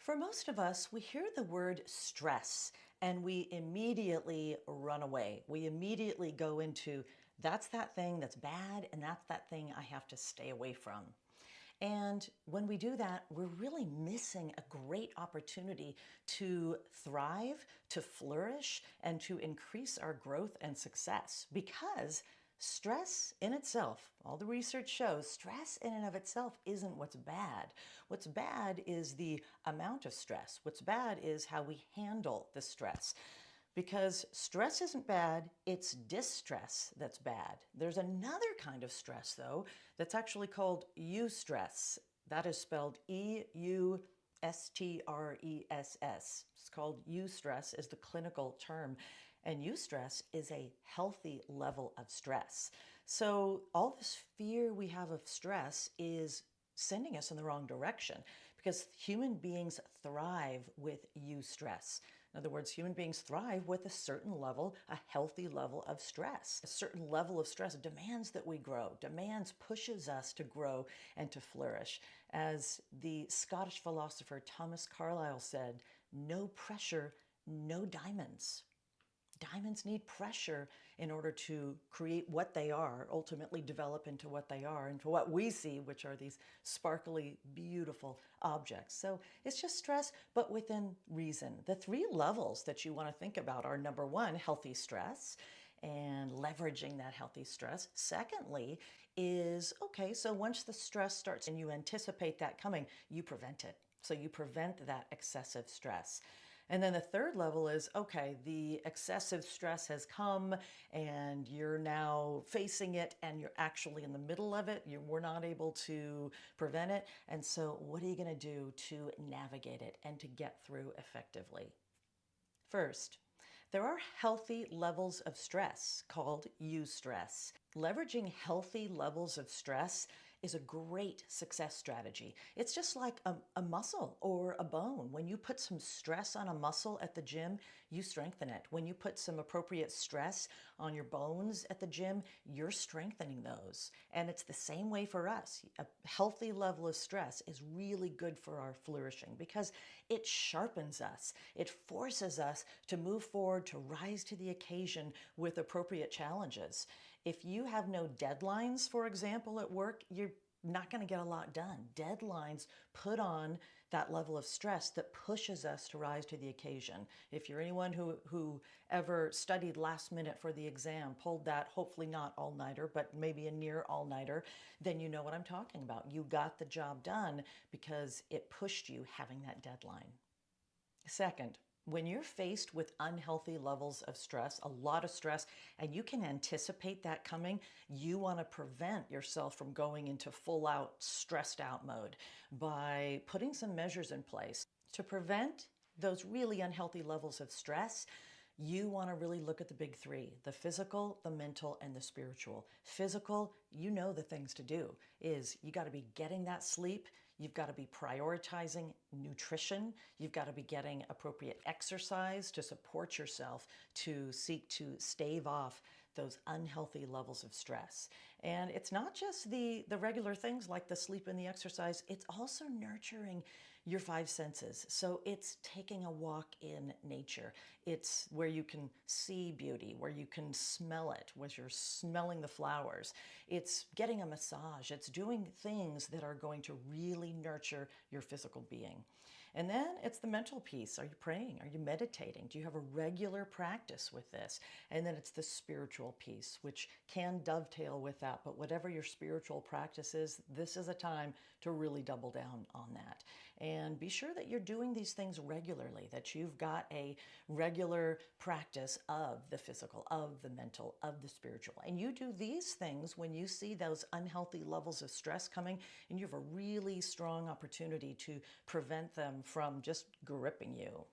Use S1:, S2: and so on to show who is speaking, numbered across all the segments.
S1: For most of us, we hear the word stress and we immediately run away. We immediately go into that's that thing that's bad and that's that thing I have to stay away from. And when we do that, we're really missing a great opportunity to thrive, to flourish, and to increase our growth and success because stress in itself, all the research shows, stress in and of itself isn't what's bad. What's bad is the amount of stress. What's bad is how we handle the stress. Because stress isn't bad, it's distress that's bad. There's another kind of stress, though, that's actually called eustress. That is spelled E-U-S-T-R-E-S-S. It's called eustress is the clinical term. And eustress is a healthy level of stress. So all this fear we have of stress is sending us in the wrong direction because human beings thrive with eustress. In other words, human beings thrive with a certain level, a healthy level of stress. A certain level of stress demands that we grow, pushes us to grow and to flourish. As the Scottish philosopher Thomas Carlyle said, no pressure, no diamonds. Diamonds need pressure in order to create what they are, ultimately develop into what they are, into what we see, which are these sparkly, beautiful objects. So it's just stress, but within reason. The three levels that you want to think about are number one, healthy stress and leveraging that healthy stress. Secondly is, okay, so once the stress starts and you anticipate that coming, you prevent it. So you prevent that excessive stress. And then the third level is, okay, the excessive stress has come and you're now facing it and you're actually in the middle of it. We're not able to prevent it. And so what are you going to do to navigate it and to get through effectively? First, there are healthy levels of stress called eustress. Leveraging healthy levels of stress is a great success strategy. It's just like a muscle or a bone. When you put some stress on a muscle at the gym, you strengthen it. When you put some appropriate stress on your bones at the gym, you're strengthening those. And it's the same way for us. A healthy level of stress is really good for our flourishing because it sharpens us. It forces us to move forward, to rise to the occasion with appropriate challenges. If you have no deadlines, for example, at work, you're not going to get a lot done. Deadlines put on that level of stress that pushes us to rise to the occasion. If you're anyone who ever studied last minute for the exam, pulled that, hopefully not all-nighter, but maybe a near all-nighter, then you know what I'm talking about. You got the job done because it pushed you having that deadline. Second, when you're faced with unhealthy levels of stress, a lot of stress, and you can anticipate that coming, you want to prevent yourself from going into full out stressed out mode by putting some measures in place to prevent those really unhealthy levels of stress. You want to really look at the big three, the physical, the mental, and the spiritual. Physical, you know the things to do is you got to be getting that sleep. You've got to be prioritizing nutrition. You've got to be getting appropriate exercise to support yourself to seek to stave off those unhealthy levels of stress. And it's not just the regular things like the sleep and the exercise, it's also nurturing your five senses. So it's taking a walk in nature. It's where you can see beauty, where you can smell it, where you're smelling the flowers. It's getting a massage. It's doing things that are going to really nurture your physical being. And then it's the mental piece. Are you praying? Are you meditating? Do you have a regular practice with this? And then it's the spiritual piece, which can dovetail with that. But whatever your spiritual practice is, this is a time to really double down on that. And be sure that you're doing these things regularly, that you've got a regular practice of the physical, of the mental, of the spiritual. And you do these things when you see those unhealthy levels of stress coming, and you have a really strong opportunity to prevent them from just gripping you.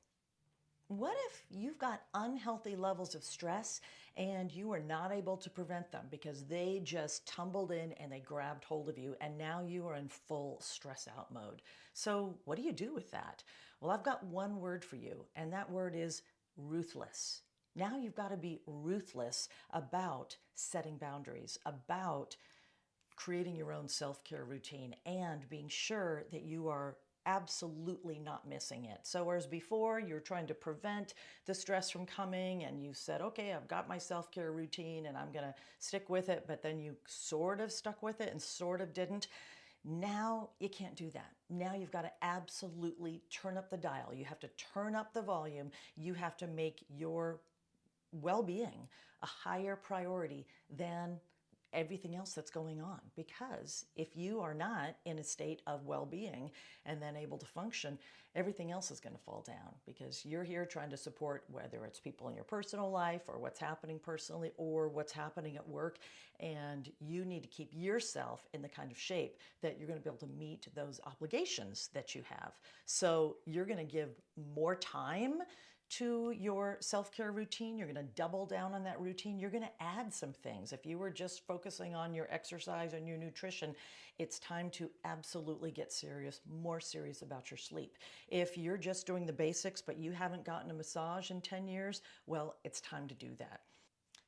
S1: What if you've got unhealthy levels of stress and you are not able to prevent them because they just tumbled in and they grabbed hold of you and now you are in full stress out mode? So what do you do with that? Well, I've got one word for you, and that word is ruthless. Now you've got to be ruthless about setting boundaries, about creating your own self-care routine, and being sure that you are absolutely not missing it. So whereas before you're trying to prevent the stress from coming and you said, okay, I've got my self-care routine and I'm going to stick with it, but then you sort of stuck with it and sort of didn't. Now you can't do that. Now you've got to absolutely turn up the dial. You have to turn up the volume. You have to make your well-being a higher priority than everything else that's going on. Because if you are not in a state of well-being and then able to function, everything else is going to fall down, because you're here trying to support whether it's people in your personal life or what's happening personally or what's happening at work, and you need to keep yourself in the kind of shape that you're going to be able to meet those obligations that you have. So you're going to give more time to your self-care routine. You're going to double down on that routine. You're going to add some things. If you were just focusing on your exercise and your nutrition, it's time to absolutely get serious, more serious about your sleep. If you're just doing the basics, but you haven't gotten a massage in 10 years, well, it's time to do that.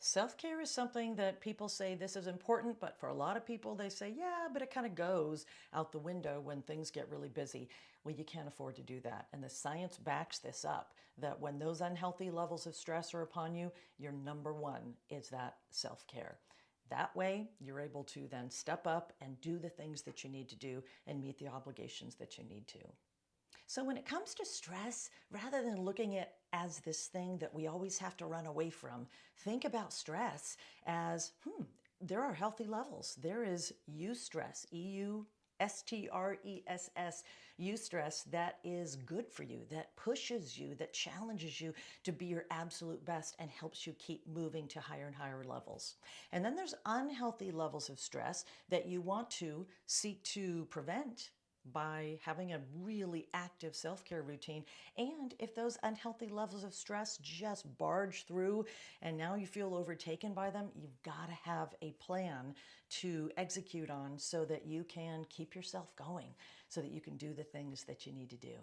S1: Self-care is something that people say this is important, but for a lot of people, they say, yeah, but it kind of goes out the window when things get really busy. Well, you can't afford to do that. And the science backs this up, that when those unhealthy levels of stress are upon you, your number one is that self-care. That way, you're able to then step up and do the things that you need to do and meet the obligations that you need to. So when it comes to stress, rather than looking at as this thing that we always have to run away from, think about stress as, there are healthy levels. There is eustress, eustress, eustress that is good for you, that pushes you, that challenges you to be your absolute best and helps you keep moving to higher and higher levels. And then there's unhealthy levels of stress that you want to seek to prevent by having a really active self-care routine. And if those unhealthy levels of stress just barge through and now you feel overtaken by them, you've got to have a plan to execute on so that you can keep yourself going, so that you can do the things that you need to do.